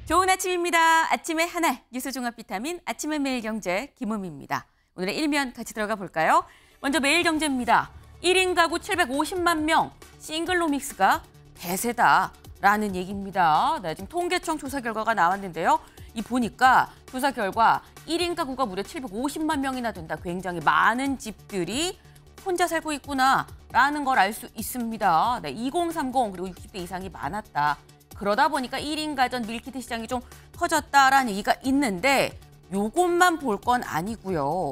좋은 아침입니다. 아침의 하나 뉴스 종합 비타민 아침의 매일경제 김은미입니다. 오늘의 일면 같이 들어가 볼까요? 먼저 매일경제입니다. 1인 가구 750만 명 싱글로믹스가 대세다라는 얘기입니다. 네, 지금 통계청 조사 결과가 나왔는데요. 이 보니까 조사 결과 1인 가구가 무려 750만 명이나 된다. 굉장히 많은 집들이 혼자 살고 있구나라는 걸 알 수 있습니다. 네, 2030 그리고 60대 이상이 많았다. 그러다 보니까 1인 가전 밀키트 시장이 좀 커졌다라는 얘기가 있는데 요것만 볼 건 아니고요.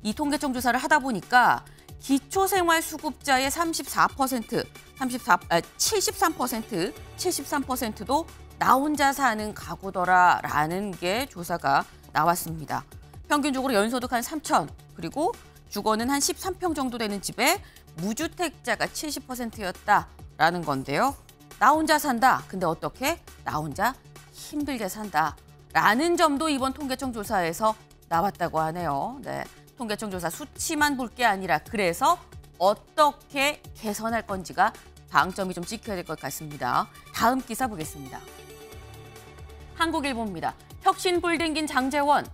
이 통계청 조사를 하다 보니까 기초생활수급자의 73%도 나 혼자 사는 가구더라라는 게 조사가 나왔습니다. 평균적으로 연소득 한 3천 그리고 주거는 한 13평 정도 되는 집에 무주택자가 70%였다라는 건데요. 나 혼자 산다. 근데 어떻게? 나 혼자 힘들게 산다. 라는 점도 이번 통계청 조사에서 나왔다고 하네요. 네, 통계청 조사 수치만 볼 게 아니라 그래서 어떻게 개선할 건지가 방점이 좀 찍혀야 될 것 같습니다. 다음 기사 보겠습니다. 한국일보입니다. 혁신불 댕긴 장제원,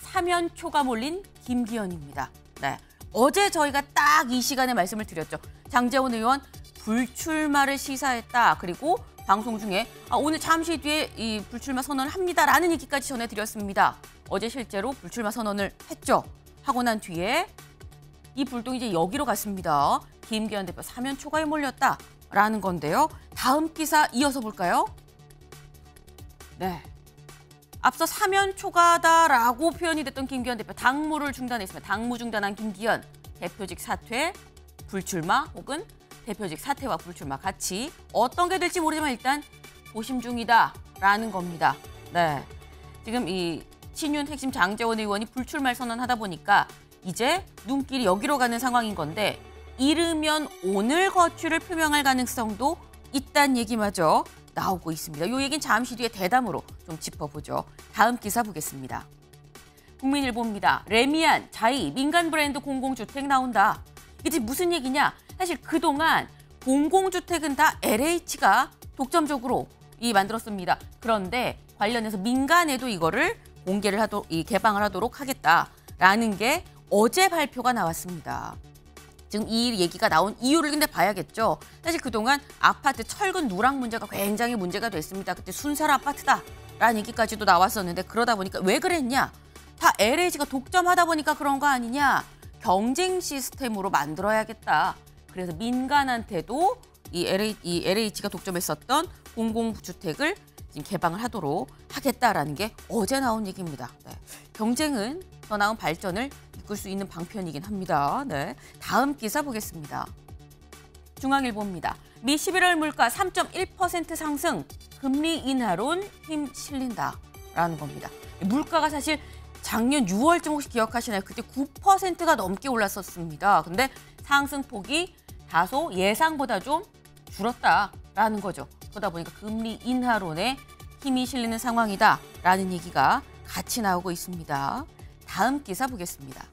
사면초가 몰린 김기현입니다. 네, 어제 저희가 딱 이 시간에 말씀을 드렸죠. 장제원 의원 불출마를 시사했다. 그리고 방송 중에 오늘 잠시 뒤에 이 불출마 선언을 합니다라는 얘기까지 전해드렸습니다. 어제 실제로 불출마 선언을 했죠. 하고 난 뒤에 이 불똥이 이제 여기로 갔습니다. 김기현 대표 사면 초과에 몰렸다라는 건데요. 다음 기사 이어서 볼까요? 네. 앞서 사면 초과다라고 표현이 됐던 김기현 대표 당무를 중단했습니다. 당무 중단한 김기현 대표직 사퇴, 불출마 혹은 대표직 사퇴와 불출마 같이 어떤 게 될지 모르지만 일단 고심 중이다라는 겁니다. 네, 지금 이 친윤 핵심 장제원 의원이 불출마를 선언하다 보니까 이제 눈길이 여기로 가는 상황인 건데 이르면 오늘 거취를 표명할 가능성도 있다는 얘기마저 나오고 있습니다. 이 얘기는 잠시 뒤에 대담으로 좀 짚어보죠. 다음 기사 보겠습니다. 국민일보입니다. 레미안, 자이, 민간 브랜드 공공주택 나온다. 이게 무슨 얘기냐? 사실 그동안 공공주택은 다 LH가 독점적으로 만들었습니다. 그런데 관련해서 민간에도 이거를 개방을 하도록 하겠다라는 게 어제 발표가 나왔습니다. 지금 이 얘기가 나온 이유를 근데 봐야겠죠. 사실 그동안 아파트 철근 누락 문제가 굉장히 문제가 됐습니다. 그때 순살 아파트다라는 얘기까지도 나왔었는데 그러다 보니까 왜 그랬냐? 다 LH가 독점하다 보니까 그런 거 아니냐? 경쟁 시스템으로 만들어야겠다. 그래서 민간한테도 이 LH가 독점했었던 공공주택을 지금 개방을 하도록 하겠다라는 게 어제 나온 얘기입니다. 네. 경쟁은 더 나은 발전을 이끌 수 있는 방편이긴 합니다. 네. 다음 기사 보겠습니다. 중앙일보입니다. 미 11월 물가 3.1% 상승, 금리 인하론 힘 실린다라는 겁니다. 물가가 사실 작년 6월쯤 혹시 기억하시나요? 그때 9%가 넘게 올랐었습니다. 근데 상승폭이 다소 예상보다 좀 줄었다라는 거죠. 그러다 보니까 금리 인하론에 힘이 실리는 상황이다라는 얘기가 같이 나오고 있습니다. 다음 기사 보겠습니다.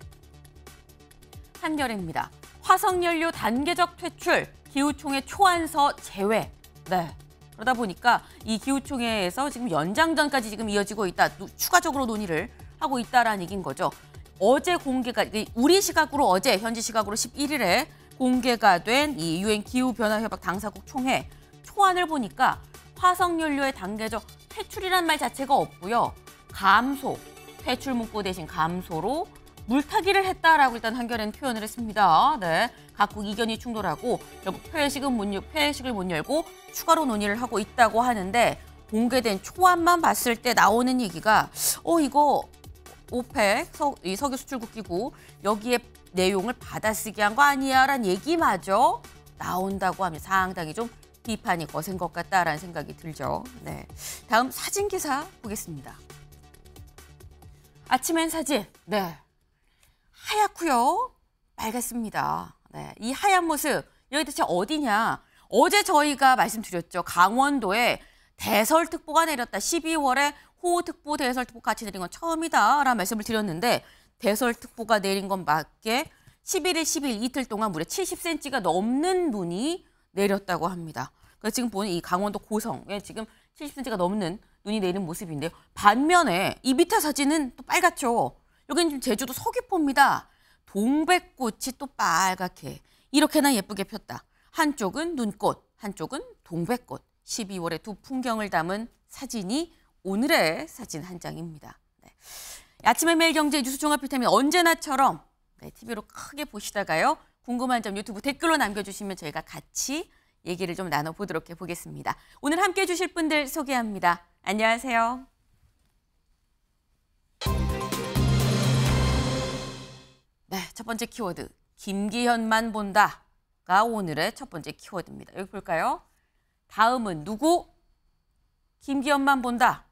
한겨레입니다. 화석연료 단계적 퇴출, 기후총회 초안서 제외. 네. 그러다 보니까 이 기후총회에서 지금 연장전까지 지금 이어지고 있다. 추가적으로 논의를 하고 있다라는 얘기인 거죠. 어제 공개가 우리 시각으로 어제 현지 시각으로 11일에 공개가 된 이 유엔 기후변화협약 당사국 총회 초안을 보니까 화석연료의 단계적 퇴출이란 말 자체가 없고요. 감소, 퇴출 문구 대신 감소로 물타기를 했다라고 일단 한겨레는 표현을 했습니다. 네, 각국 이견이 충돌하고 결국 폐회식을 못 열고 추가로 논의를 하고 있다고 하는데 공개된 초안만 봤을 때 나오는 얘기가 이거 오펙, 석유 수출국 기구 여기에 내용을 받아쓰기 한 거 아니야 라는 얘기마저 나온다고 하면 상당히 좀 비판이 거센 것 같다라는 생각이 들죠. 네, 다음 사진 기사 보겠습니다. 아침엔 사진. 네, 하얗고요. 빨갛습니다. 네, 이 하얀 모습 여기 대체 어디냐. 어제 저희가 말씀드렸죠. 강원도에 대설특보가 내렸다. 12월에 호우특보, 대설특보 같이 내린 건 처음이다라는 말씀을 드렸는데 대설특보가 내린 건 맞게 11일, 10일 이틀 동안 무려 70cm가 넘는 눈이 내렸다고 합니다. 그래서 지금 보는 이 강원도 고성에 지금 70cm가 넘는 눈이 내리는 모습인데요. 반면에 이 밑에 사진은 또 빨갛죠. 여기는 지금 제주도 서귀포입니다. 동백꽃이 또 빨갛게 이렇게나 예쁘게 폈다. 한쪽은 눈꽃, 한쪽은 동백꽃. 12월의 두 풍경을 담은 사진이 오늘의 사진 한 장입니다. 네. 아침의 매일경제 뉴스 종합 비타민 언제나처럼 TV로 크게 보시다가요. 궁금한 점 유튜브 댓글로 남겨주시면 저희가 같이 얘기를 좀 나눠보도록 해보겠습니다. 오늘 함께해 주실 분들 소개합니다. 안녕하세요. 네, 첫 번째 키워드 김기현만 본다가 오늘의 첫 번째 키워드입니다. 여기 볼까요? 다음은 누구? 김기현만 본다.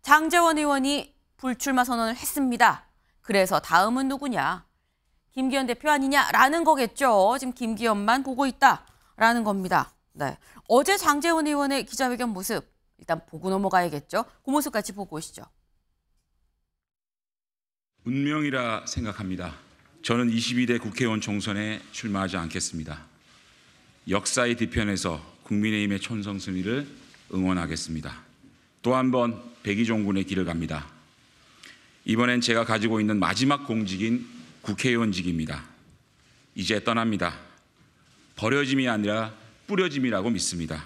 장제원 의원이 불출마 선언을 했습니다. 그래서 다음은 누구냐? 김기현 대표 아니냐라는 거겠죠. 지금 김기현만 보고 있다라는 겁니다. 네, 어제 장제원 의원의 기자회견 모습 일단 보고 넘어가야겠죠. 그 모습 같이 보고 오시죠. 운명이라 생각합니다. 저는 22대 국회의원 총선에 출마하지 않겠습니다. 역사의 뒤편에서 국민의힘의 촌성 승리를 응원하겠습니다. 또 한 번 백의종군의 길을 갑니다. 이번엔 제가 가지고 있는 마지막 공직인 국회의원직입니다. 이제 떠납니다. 버려짐이 아니라 뿌려짐이라고 믿습니다.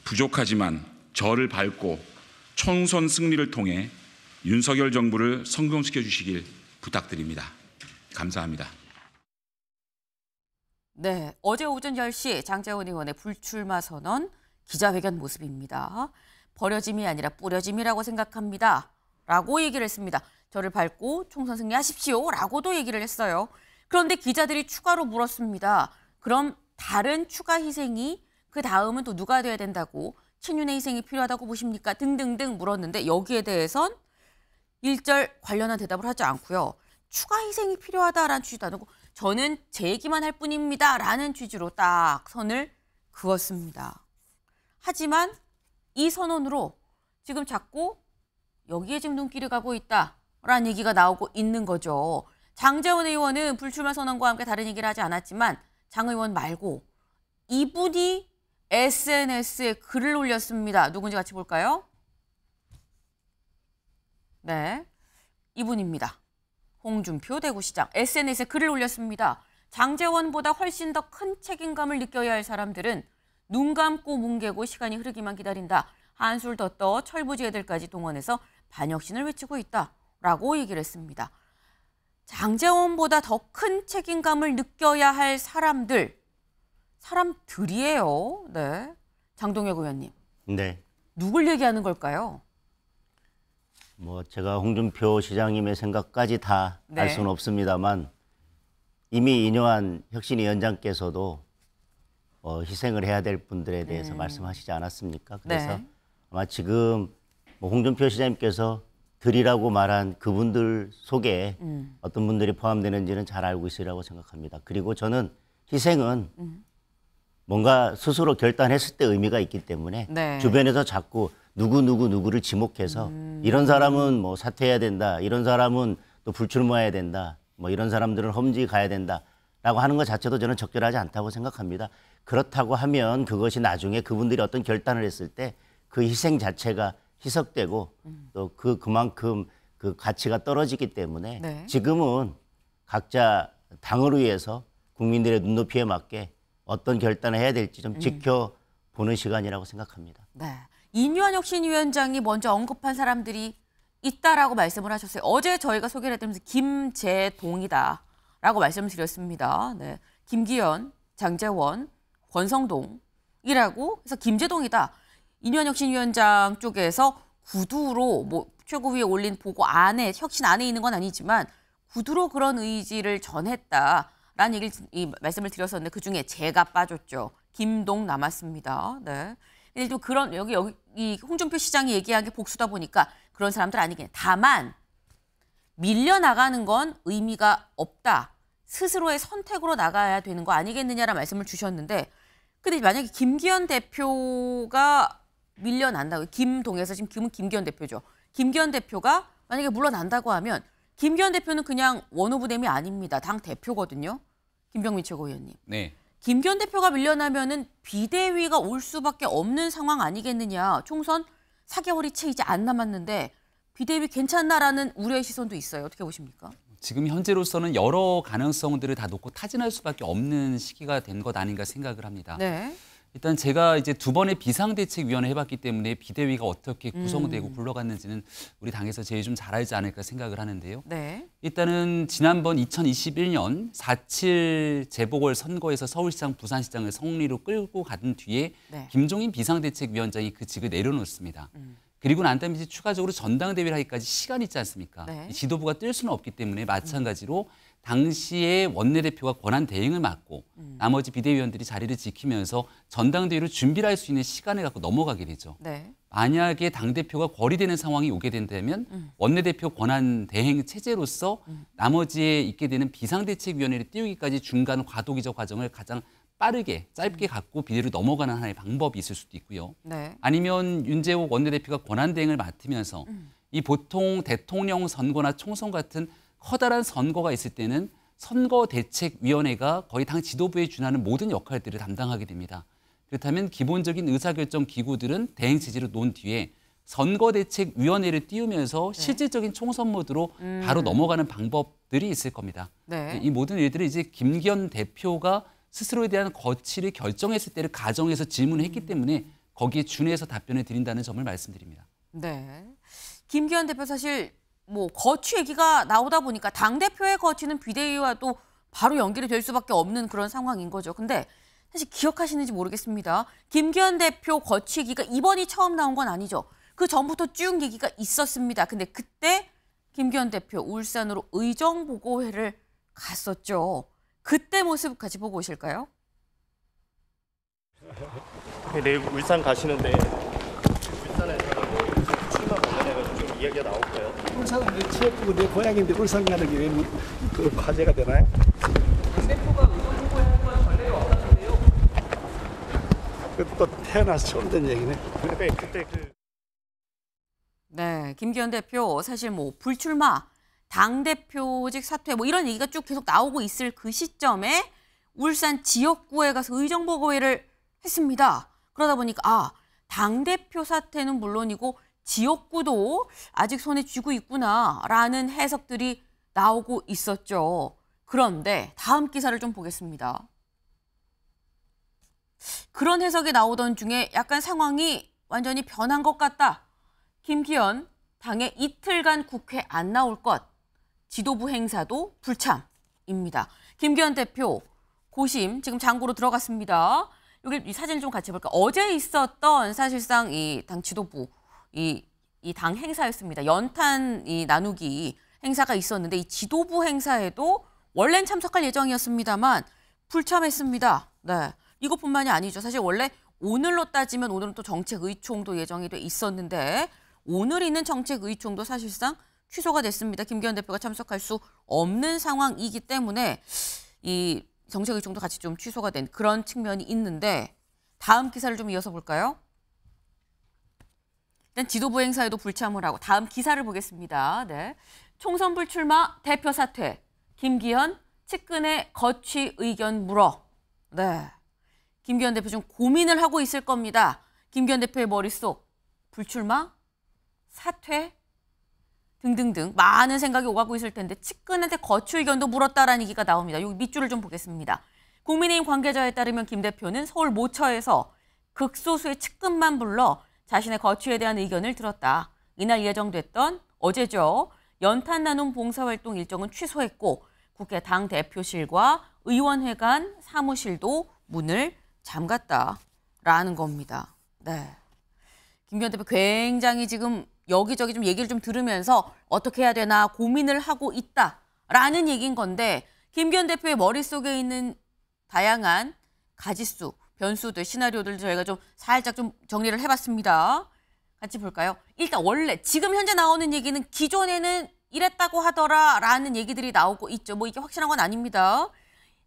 부족하지만 저를 밟고 총선 승리를 통해 윤석열 정부를 성공시켜 주시길 부탁드립니다. 감사합니다. 네, 어제 오전 10시 장제원 의원의 불출마 선언 기자회견 모습입니다. 버려짐이 아니라 뿌려짐이라고 생각합니다. 라고 얘기를 했습니다. 저를 밟고 총선 승리하십시오. 라고도 얘기를 했어요. 그런데 기자들이 추가로 물었습니다. 그럼 다른 추가 희생이 그 다음은 또 누가 돼야 된다고 친윤의 희생이 필요하다고 보십니까? 등등등 물었는데 여기에 대해선 일절 관련한 대답을 하지 않고요. 추가 희생이 필요하다라는 취지도 아니고 저는 제 얘기만 할 뿐입니다. 라는 취지로 딱 선을 그었습니다. 하지만 이 선언으로 지금 자꾸 여기에 지금 눈길이 가고 있다라는 얘기가 나오고 있는 거죠. 장제원 의원은 불출마 선언과 함께 다른 얘기를 하지 않았지만 장 의원 말고 이분이 SNS에 글을 올렸습니다. 누군지 같이 볼까요? 네, 이분입니다. 홍준표 대구시장. SNS에 글을 올렸습니다. 장제원보다 훨씬 더 큰 책임감을 느껴야 할 사람들은 눈 감고 뭉개고 시간이 흐르기만 기다린다. 한술 더 떠 철부지 애들까지 동원해서 반역신을 외치고 있다라고 얘기를 했습니다. 장제원보다 더 큰 책임감을 느껴야 할 사람들이에요. 네, 장동혁 의원님. 네. 누굴 얘기하는 걸까요? 뭐 제가 홍준표 시장님의 생각까지 다 알 네. 수는 없습니다만 이미 인요한 혁신위원장께서도 희생을 해야 될 분들에 대해서 말씀하시지 않았습니까? 그래서 네. 아마 지금 뭐 홍준표 시장님께서 들이라고 말한 그분들 속에 어떤 분들이 포함되는지는 잘 알고 있으리라고 생각합니다. 그리고 저는 희생은 뭔가 스스로 결단했을 때 의미가 있기 때문에 네. 주변에서 자꾸 누구를 지목해서 이런 사람은 뭐 사퇴해야 된다, 이런 사람은 또 불출마해야 된다, 뭐 이런 사람들은 험지 가야 된다라고 하는 것 자체도 저는 적절하지 않다고 생각합니다. 그렇다고 하면 그것이 나중에 그분들이 어떤 결단을 했을 때 그 희생 자체가 희석되고 또 그만큼 그 가치가 떨어지기 때문에 네. 지금은 각자 당을 위해서 국민들의 눈높이에 맞게 어떤 결단을 해야 될지 좀 지켜보는 시간이라고 생각합니다. 네. 인요한 혁신위원장이 먼저 언급한 사람들이 있다라고 말씀을 하셨어요. 어제 저희가 소개를 해드리면서 김재동이다라고 말씀을 드렸습니다. 네. 김기현, 장제원, 권성동이라고 해서 김재동이다. 인요한 혁신위원장 쪽에서 구두로 뭐 최고위에 올린 보고 안에 혁신 안에 있는 건 아니지만 구두로 그런 의지를 전했다라는 말씀을 드렸었는데 그중에 제가 빠졌죠. 김동 남았습니다. 네. 근데 또 그런 여기 이 홍준표 시장이 얘기한 게 복수다 보니까 그런 사람들 아니긴. 다만 밀려나가는 건 의미가 없다. 스스로의 선택으로 나가야 되는 거 아니겠느냐라는 말씀을 주셨는데 근데 만약에 김기현 대표가 밀려난다고 김동에서 지금 김기현 대표죠. 김기현 대표가 만약에 물러난다고 하면 김기현 대표는 그냥 원오브댐이 아닙니다. 당 대표거든요. 김병민 최고위원님. 네. 김기현 대표가 밀려나면은 비대위가 올 수밖에 없는 상황 아니겠느냐. 총선 4개월이 채이지 안 남았는데 비대위 괜찮나라는 우려의 시선도 있어요. 어떻게 보십니까? 지금 현재로서는 여러 가능성들을 다 놓고 타진할 수밖에 없는 시기가 된 것 아닌가 생각을 합니다. 네. 일단 제가 이제 2번의 비상대책위원회 해봤기 때문에 비대위가 어떻게 구성되고 굴러갔는지는 우리 당에서 제일 좀 잘 알지 않을까 생각을 하는데요. 네. 일단은 지난번 2021년 4.7 재보궐선거에서 서울시장, 부산시장을 승리로 끌고 간 뒤에 네. 김종인 비상대책위원장이 그 직을 내려놓습니다. 그리고 난 다음에 이제 추가적으로 전당대회를 하기까지 시간이 있지 않습니까? 네. 지도부가 뜰 수는 없기 때문에 마찬가지로 당시에 원내대표가 권한 대행을 맡고 나머지 비대위원들이 자리를 지키면서 전당대회로 준비를 할 수 있는 시간을 갖고 넘어가게 되죠. 네. 만약에 당대표가 거리되는 상황이 오게 된다면 원내대표 권한 대행 체제로서 나머지에 있게 되는 비상대책위원회를 띄우기까지 중간 과도기적 과정을 가장 빠르게 짧게 갖고 비대위로 넘어가는 하나의 방법이 있을 수도 있고요. 네. 아니면 윤재욱 원내대표가 권한 대행을 맡으면서 이 보통 대통령 선거나 총선 같은 커다란 선거가 있을 때는 선거대책위원회가 거의 당 지도부에 준하는 모든 역할들을 담당하게 됩니다. 그렇다면 기본적인 의사결정 기구들은 대행 체제로 놓은 뒤에 선거대책위원회를 띄우면서 실질적인 총선 모드로 바로 넘어가는 방법들이 있을 겁니다. 네. 이 모든 일들을 이제 김기현 대표가 스스로에 대한 거취를 결정했을 때를 가정해서 질문을 했기 때문에 거기에 준해서 답변을 드린다는 점을 말씀드립니다. 네. 김기현 대표 사실 뭐 거취 얘기가 나오다 보니까 당대표의 거취는 비대위와 또 바로 연결이 될 수밖에 없는 그런 상황인 거죠. 근데 사실 기억하시는지 모르겠습니다. 김기현 대표 거취 얘기가 이번이 처음 나온 건 아니죠. 그 전부터 쭉 얘기가 있었습니다. 근데 그때 김기현 대표 울산으로 의정보고회를 갔었죠. 그때 모습 같이 보고 오실까요? 내일 울산 가시는데 울산에서 출마 관련해서 좀 이야기가 나올까요? 울산은 내 지역구 내 고향인데 울산 가는 게 왜 그 화제가 되나요? 대표가 의정보고회 할 건 전례가 없었는데요. 그것도 태어나서 처음 된 얘기네. 그때 네, 김기현 대표 사실 뭐 불출마, 당대표직 사퇴 뭐 이런 얘기가 쭉 계속 나오고 있을 그 시점에 울산 지역구에 가서 의정보고회를 했습니다. 그러다 보니까 당대표 사퇴는 물론이고 지역구도 아직 손에 쥐고 있구나라는 해석들이 나오고 있었죠. 그런데 다음 기사를 좀 보겠습니다. 그런 해석이 나오던 중에 약간 상황이 완전히 변한 것 같다. 김기현 당에 이틀간 국회 안 나올 것. 지도부 행사도 불참입니다. 김기현 대표 고심 지금 장고로 들어갔습니다. 여기 이 사진을 좀 같이 볼까요? 어제 있었던 사실상 이 당 지도부 이 당 행사였습니다. 연탄 이 나누기 행사가 있었는데 이 지도부 행사에도 원래는 참석할 예정이었습니다만 불참했습니다. 네, 이것뿐만이 아니죠. 사실 원래 오늘로 따지면 오늘은 또 정책의총도 예정이 돼 있었는데 오늘 있는 정책의총도 사실상 취소가 됐습니다. 김기현 대표가 참석할 수 없는 상황이기 때문에 이 정책의총도 같이 좀 취소가 된 그런 측면이 있는데 다음 기사를 좀 이어서 볼까요? 일단 지도부 행사에도 불참을 하고 다음 기사를 보겠습니다. 네. 총선 불출마 대표 사퇴. 김기현 측근의 거취 의견 물어. 네. 김기현 대표 좀 고민을 하고 있을 겁니다. 김기현 대표의 머릿속 불출마, 사퇴 등등등 많은 생각이 오가고 있을 텐데 측근한테 거취 의견도 물었다라는 얘기가 나옵니다. 여기 밑줄을 좀 보겠습니다. 국민의힘 관계자에 따르면 김 대표는 서울 모처에서 극소수의 측근만 불러 자신의 거취에 대한 의견을 들었다. 이날 예정됐던 어제죠. 연탄 나눔 봉사활동 일정은 취소했고 국회 당대표실과 의원회관 사무실도 문을 잠갔다라는 겁니다. 네. 김기현 대표 굉장히 지금 여기저기 좀 얘기를 좀 들으면서 어떻게 해야 되나 고민을 하고 있다라는 얘기인 건데 김기현 대표의 머릿속에 있는 다양한 가짓수, 변수들, 시나리오들 저희가 좀 살짝 좀 정리를 해봤습니다. 같이 볼까요? 일단 원래 지금 현재 나오는 얘기는 기존에는 이랬다고 하더라라는 얘기들이 나오고 있죠. 뭐 이게 확실한 건 아닙니다.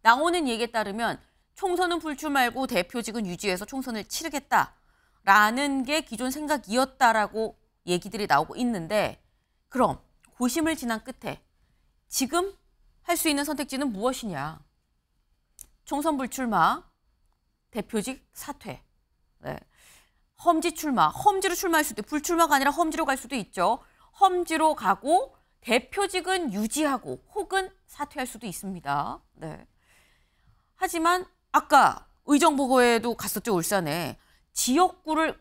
나오는 얘기에 따르면 총선은 불출 말고 대표직은 유지해서 총선을 치르겠다라는 게 기존 생각이었다라고 얘기들이 나오고 있는데 그럼 고심을 지난 끝에 지금 할 수 있는 선택지는 무엇이냐? 총선 불출마, 대표직 사퇴. 네. 험지 출마, 험지로 출마할 수도 있고 불출마가 아니라 험지로 갈 수도 있죠. 험지로 가고 대표직은 유지하고 혹은 사퇴할 수도 있습니다. 네. 하지만 아까 의정부고에도 갔었죠, 울산에. 지역구를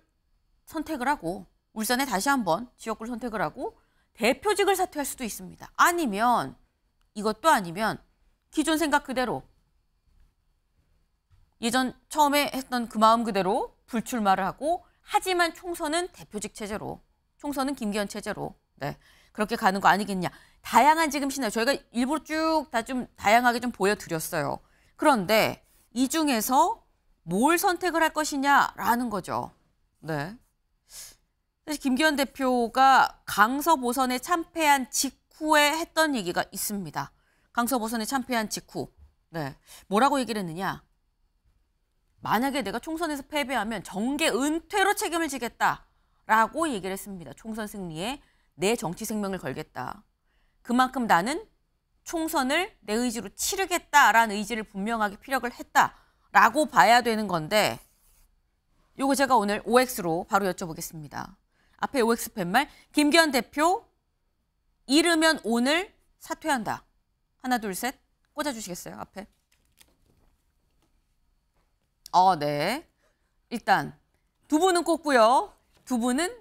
선택을 하고 울산에 다시 한번 지역구를 선택을 하고 대표직을 사퇴할 수도 있습니다. 아니면 이것도 아니면 기존 생각 그대로 예전 처음에 했던 그 마음 그대로 불출마를 하고 하지만 총선은 대표직 체제로 총선은 김기현 체제로 네 그렇게 가는 거 아니겠냐. 다양한 지금 시나리오 저희가 일부러 쭉 다 좀 다양하게 좀 보여드렸어요. 그런데 이 중에서 뭘 선택을 할 것이냐라는 거죠. 네. 사실 김기현 대표가 강서보선에 참패한 직후에 했던 얘기가 있습니다. 강서보선에 참패한 직후. 네. 뭐라고 얘기를 했느냐. 만약에 내가 총선에서 패배하면 정계 은퇴로 책임을 지겠다라고 얘기를 했습니다. 총선 승리에 내 정치 생명을 걸겠다. 그만큼 나는 총선을 내 의지로 치르겠다라는 의지를 분명하게 피력을 했다라고 봐야 되는 건데 요거 제가 오늘 OX로 바로 여쭤보겠습니다. 앞에 OX 팻말 김기현 대표 이르면 오늘 사퇴한다. 하나 둘 셋 꽂아주시겠어요? 앞에. 네. 일단 두 분은 꽂고요. 두 분은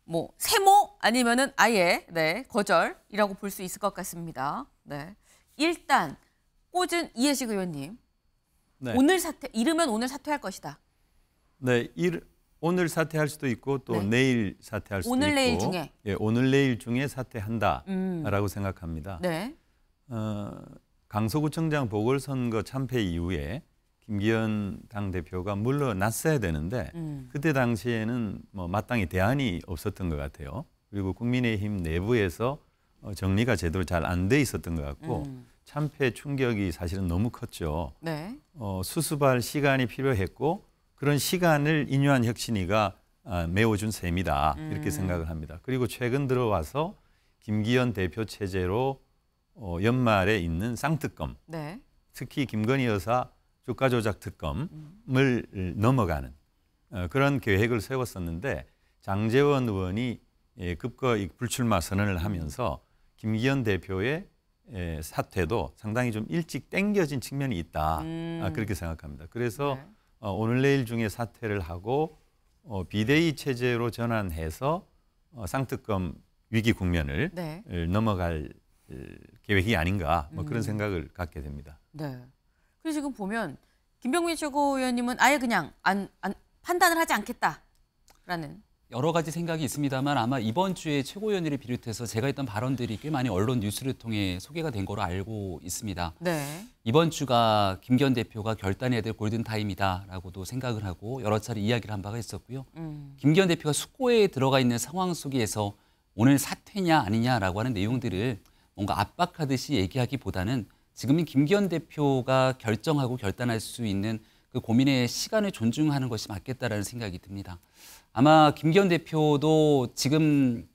뭐 세모 아니면은 아예 네 거절이라고 볼 수 있을 것 같습니다. 네. 일단 꽂은 이해식 의원님. 네. 오늘 사퇴 이르면 오늘 사퇴할 것이다. 네, 오늘 사퇴할 수도 있고 또 네. 내일 사퇴할 수도 오늘 있고. 내일 중에. 예, 오늘 내일 중에 사퇴한다라고 생각합니다. 네. 강서구청장 보궐선거 참패 이후에 김기현 당대표가 물러났어야 되는데 그때 당시에는 뭐 마땅히 대안이 없었던 것 같아요. 그리고 국민의힘 내부에서 정리가 제대로 잘 안 돼 있었던 것 같고 참패 충격이 사실은 너무 컸죠. 네. 수습할 시간이 필요했고 그런 시간을 인유한 혁신위가 메워준 셈이다 이렇게 생각을 합니다. 그리고 최근 들어와서 김기현 대표 체제로 연말에 있는 쌍특검, 네. 특히 김건희 여사 주가 조작 특검을 넘어가는 그런 계획을 세웠었는데 장제원 의원이 급거이 불출마 선언을 하면서 김기현 대표의 사퇴도 상당히 좀 일찍 당겨진 측면이 있다 그렇게 생각합니다. 그래서 네. 오늘 내일 중에 사퇴를 하고 비대위 체제로 전환해서 쌍특검 위기 국면을 네. 넘어갈 계획이 아닌가 뭐 그런 생각을 갖게 됩니다. 네. 그래서 지금 보면 김병민 최고위원님은 아예 그냥 판단을 하지 않겠다라는. 여러 가지 생각이 있습니다만 아마 이번 주에 최고위원회를 비롯해서 제가 했던 발언들이 꽤 많이 언론 뉴스를 통해 소개가 된 거로 알고 있습니다. 네. 이번 주가 김기현 대표가 결단해야 될 골든타임이다라고도 생각을 하고 여러 차례 이야기를 한 바가 있었고요. 김기현 대표가 숙고에 들어가 있는 상황 속에서 오늘 사퇴냐 아니냐라고 하는 내용들을 뭔가 압박하듯이 얘기하기보다는 지금은 김기현 대표가 결정하고 결단할 수 있는 그 고민의 시간을 존중하는 것이 맞겠다라는 생각이 듭니다. 아마 김기현 대표도 지금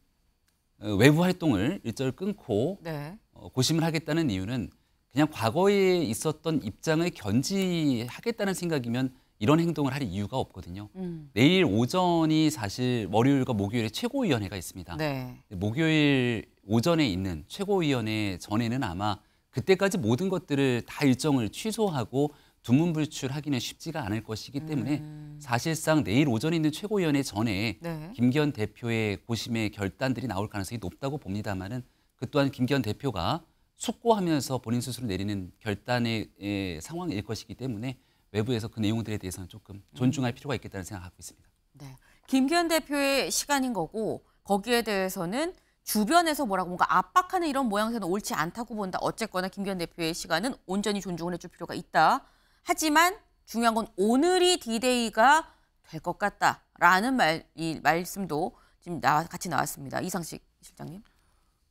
외부 활동을 일절 끊고 네. 고심을 하겠다는 이유는 그냥 과거에 있었던 입장을 견지하겠다는 생각이면 이런 행동을 할 이유가 없거든요. 내일 오전이 사실 월요일과 목요일에 최고위원회가 있습니다. 네. 목요일 오전에 있는 최고위원회 전에는 아마 그때까지 모든 것들을 다 일정을 취소하고 두문불출하기는 쉽지가 않을 것이기 때문에 사실상 내일 오전에 있는 최고위원회 전에 네. 김기현 대표의 고심의 결단들이 나올 가능성이 높다고 봅니다만은 그 또한 김기현 대표가 숙고하면서 본인 스스로 내리는 결단의 상황일 것이기 때문에 외부에서 그 내용들에 대해서는 조금 존중할 필요가 있겠다는 생각을 하고 있습니다. 네. 김기현 대표의 시간인 거고 거기에 대해서는 주변에서 뭐라고 뭔가 압박하는 이런 모양새는 옳지 않다고 본다. 어쨌거나 김기현 대표의 시간은 온전히 존중을 해줄 필요가 있다. 하지만 중요한 건 오늘이 D-Day가 될 것 같다라는 말씀도 지금 같이 나왔습니다. 이상식 실장님.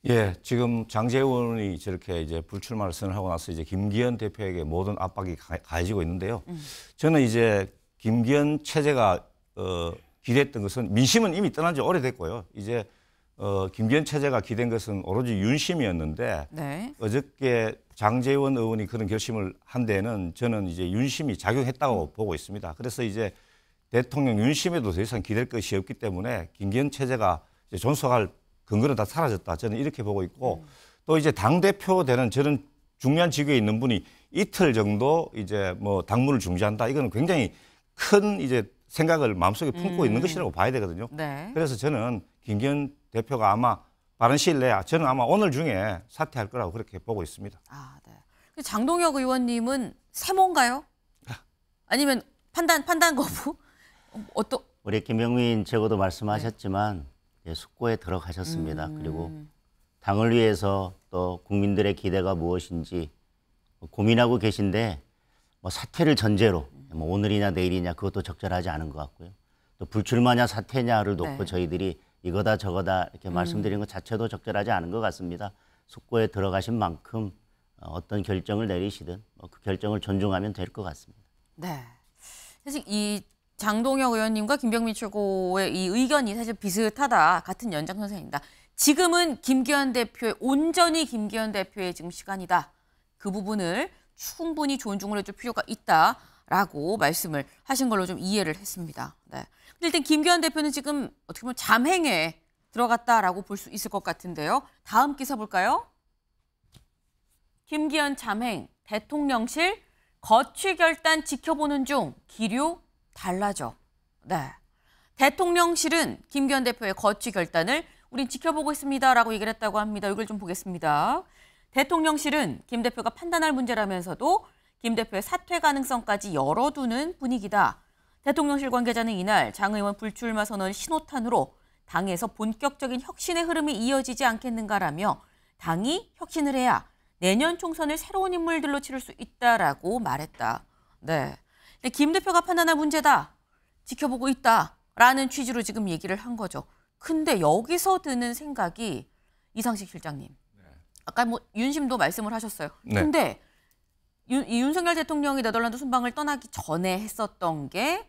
예, 지금 장제원이 저렇게 이제 불출마를 선언하고 나서 이제 김기현 대표에게 모든 압박이 가해지고 있는데요. 저는 이제 김기현 체제가 기대했던 것은 민심은 이미 떠난 지 오래됐고요. 이제 김기현 체제가 기댄 것은 오로지 윤심이었는데 네. 어저께 장제원 의원이 그런 결심을 한 데는 저는 이제 윤심이 작용했다고 보고 있습니다. 그래서 이제 대통령 윤심에도 더 이상 기댈 것이 없기 때문에 김기현 체제가 이제 존속할 근거는 다 사라졌다. 저는 이렇게 보고 있고 또 이제 당대표 되는 저런 중요한 직위에 있는 분이 이틀 정도 이제 뭐 당무를 중지한다. 이거는 굉장히 큰 이제 생각을 마음속에 품고 있는 것이라고 봐야 되거든요. 네. 그래서 저는 김기현 대표가 아마 빠른 시일 내에 저는 아마 오늘 중에 사퇴할 거라고 그렇게 보고 있습니다. 아, 네. 장동혁 의원님은 세모인가요? 아니면 판단 거부? 어떤? 우리 김병민 최고도 말씀하셨지만 숙고에 들어가셨습니다. 그리고 당을 위해서 또 국민들의 기대가 무엇인지 고민하고 계신데 뭐 사퇴를 전제로 뭐 오늘이냐 내일이냐 그것도 적절하지 않은 것 같고요. 또 불출마냐 사퇴냐를 놓고 네. 저희들이 이거다 저거다 이렇게 말씀드리는 것 자체도 적절하지 않은 것 같습니다. 숙고에 들어가신 만큼 어떤 결정을 내리시든 그 결정을 존중하면 될 것 같습니다. 네. 사실 이 장동혁 의원님과 김병민 최고의 이 의견이 사실 비슷하다. 같은 연장선상입니다. 지금은 김기현 대표의 온전히 김기현 대표의 지금 시간이다. 그 부분을 충분히 존중을 해줄 필요가 있다라고 말씀을 하신 걸로 좀 이해를 했습니다. 네. 근데 일단 김기현 대표는 지금 어떻게 보면 잠행에 들어갔다라고 볼 수 있을 것 같은데요. 다음 기사 볼까요? 김기현 잠행, 대통령실 거취 결단 지켜보는 중 기류 달라져. 네. 대통령실은 김기현 대표의 거취 결단을 우린 지켜보고 있습니다라고 얘기를 했다고 합니다. 이걸 좀 보겠습니다. 대통령실은 김 대표가 판단할 문제라면서도 김 대표의 사퇴 가능성까지 열어두는 분위기다. 대통령실 관계자는 이날 장 의원 불출마 선언 신호탄으로 당에서 본격적인 혁신의 흐름이 이어지지 않겠는가라며 당이 혁신을 해야 내년 총선을 새로운 인물들로 치를 수 있다라고 말했다. 네. 근데 김 대표가 판단할 문제다. 지켜보고 있다라는 취지로 지금 얘기를 한 거죠. 근데 여기서 드는 생각이 이상식 실장님. 아까 뭐 윤심도 말씀을 하셨어요. 네. 근데 윤석열 대통령이 네덜란드 순방을 떠나기 전에 했었던 게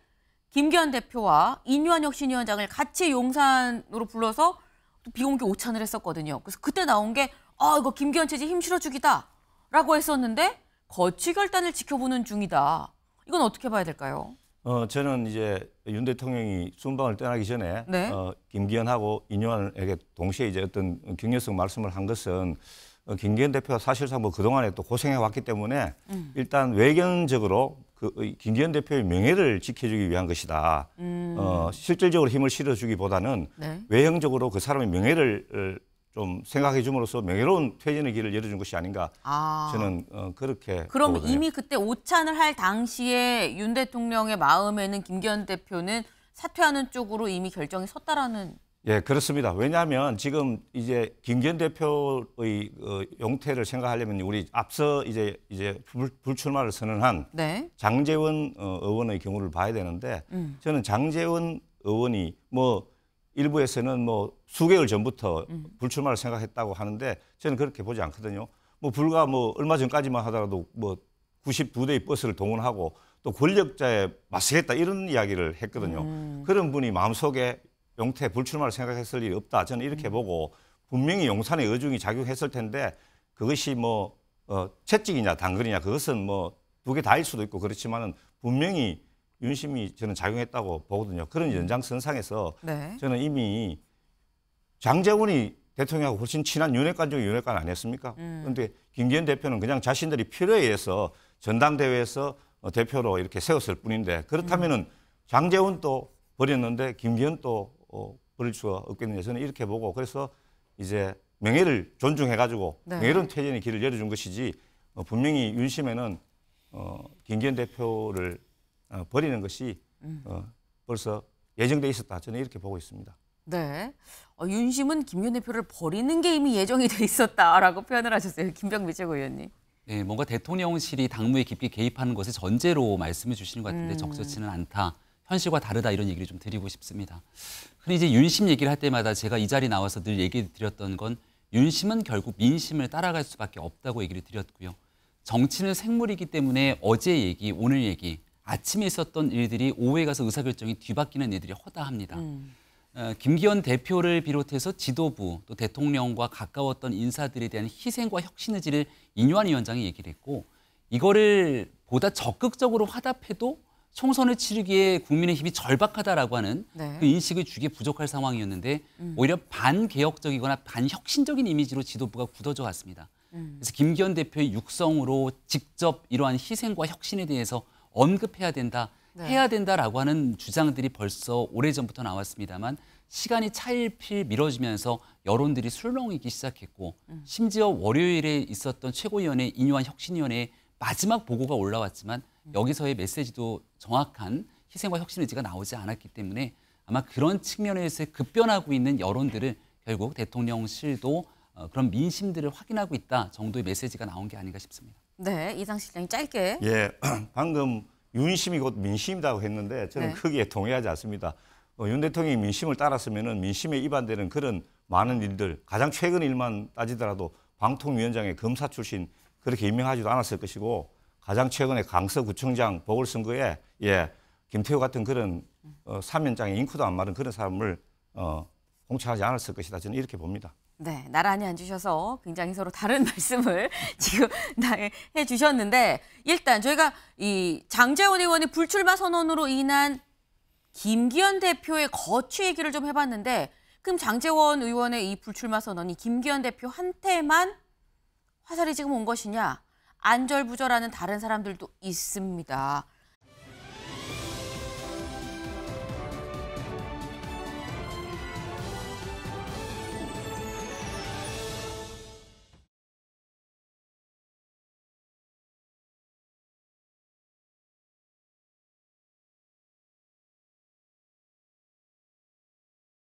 김기현 대표와 인유한 혁신위원장을 같이 용산으로 불러서 또 비공개 오찬을 했었거든요. 그래서 그때 나온 게 이거 김기현 체제 힘 실어주기다라고 했었는데 거취 결단을 지켜보는 중이다. 이건 어떻게 봐야 될까요? 저는 이제 윤 대통령이 순방을 떠나기 전에 네. 김기현하고 인유한에게 동시에 이제 어떤 격려성 말씀을 한 것은 김기현 대표가 사실상 뭐 그동안에 또 고생해 왔기 때문에 일단 외견적으로 그 김기현 대표의 명예를 지켜주기 위한 것이다. 실질적으로 힘을 실어주기보다는 네. 외형적으로 그 사람의 명예를 좀 생각해 줌으로써 명예로운 퇴진의 길을 열어준 것이 아닌가 저는 그렇게 그럼 보거든요. 이미 그때 오찬을 할 당시에 윤 대통령의 마음에는 김기현 대표는 사퇴하는 쪽으로 이미 결정이 섰다라는. 예, 그렇습니다. 왜냐하면 지금 이제 김기현 대표의 용태를 생각하려면 우리 앞서 이제 불출마를 선언한 네. 장제원 의원의 경우를 봐야 되는데 저는 장제원 의원이 뭐 일부에서는 뭐 수개월 전부터 불출마를 생각했다고 하는데 저는 그렇게 보지 않거든요. 뭐 불과 뭐 얼마 전까지만 하더라도 뭐 92대의 버스를 동원하고 또 권력자에 맞서겠다 이런 이야기를 했거든요. 그런 분이 마음속에 용태 불출마를 생각했을 일이 없다. 저는 이렇게 보고 분명히 용산의 의중이 작용했을 텐데 그것이 뭐 채찍이냐 당근이냐 그것은 뭐 두 개 다일 수도 있고 그렇지만은 분명히 윤심이 저는 작용했다고 보거든요. 그런 연장선상에서 네. 저는 이미 장제원이 대통령하고 훨씬 친한 윤핵관 중에 윤핵관 아니었습니까? 그런데 김기현 대표는 그냥 자신들이 필요에 의해서 전당대회에서 대표로 이렇게 세웠을 뿐인데 그렇다면은 장제원도 버렸는데 김기현도 버릴 수가 없겠느냐 저는 이렇게 보고 그래서 이제 명예를 존중해가지고 네. 명예로운 퇴진의 길을 열어준 것이지 분명히 윤심에는 김기현 대표를 버리는 것이 벌써 예정돼 있었다 저는 이렇게 보고 있습니다. 네. 윤심은 김기현 대표를 버리는 게 이미 예정이 돼 있었다라고 표현을 하셨어요. 김병민 최고위원님. 네, 뭔가 대통령실이 당무에 깊게 개입하는 것을 전제로 말씀해 주시는 것 같은데 적절치는 않다. 현실과 다르다 이런 얘기를 좀 드리고 싶습니다. 근데 이제 윤심 얘기를 할 때마다 제가 이 자리에 나와서 늘 얘기 드렸던 건 윤심은 결국 민심을 따라갈 수밖에 없다고 얘기를 드렸고요. 정치는 생물이기 때문에 어제 얘기, 오늘 얘기, 아침에 있었던 일들이 오후에 가서 의사결정이 뒤바뀌는 일들이 허다합니다. 김기현 대표를 비롯해서 지도부 또 대통령과 가까웠던 인사들에 대한 희생과 혁신의 질을 인유한 위원장이 얘기를 했고 이거를 보다 적극적으로 화답해도 총선을 치르기에 국민의힘이 절박하다라고 하는 네. 그 인식을 주기에 부족할 상황이었는데 오히려 반개혁적이거나 반혁신적인 이미지로 지도부가 굳어져 갔습니다. 그래서 김기현 대표의 육성으로 직접 이러한 희생과 혁신에 대해서 언급해야 된다, 해야 된다라고 하는 주장들이 벌써 오래전부터 나왔습니다만 시간이 차일피일 미뤄지면서 여론들이 술렁이기 시작했고 심지어 월요일에 있었던 최고위원회 인유한 혁신위원회의 마지막 보고가 올라왔지만 여기서의 메시지도 정확한 희생과 혁신 의지가 나오지 않았기 때문에 아마 그런 측면에서 급변하고 있는 여론들을 결국 대통령실도 그런 민심들을 확인하고 있다 정도의 메시지가 나온 게 아닌가 싶습니다. 네, 이상식 실장님 짧게. 예, 방금 윤심이 곧 민심이라고 했는데 저는 네. 크게 동의하지 않습니다. 윤 대통령이 민심을 따랐으면은 민심에 위반되는 그런 많은 일들, 가장 최근 일만 따지더라도 방통위원장의 검사 출신 그렇게 임명하지도 않았을 것이고 가장 최근에 강서구청장 보궐선거에 김태호 같은 그런 사면장에 잉크도 안 마른 그런 사람을 공천하지 않았을 것이다. 저는 이렇게 봅니다. 네, 나란히 앉으셔서 굉장히 서로 다른 말씀을 지금 해주셨는데 일단 저희가 이 장제원 의원의 불출마 선언으로 인한 김기현 대표의 거취 얘기를 좀 해봤는데 그럼 장제원 의원의 이 불출마 선언이 김기현 대표한테만 화살이 지금 온 것이냐? 안절부절하는 다른 사람들도 있습니다.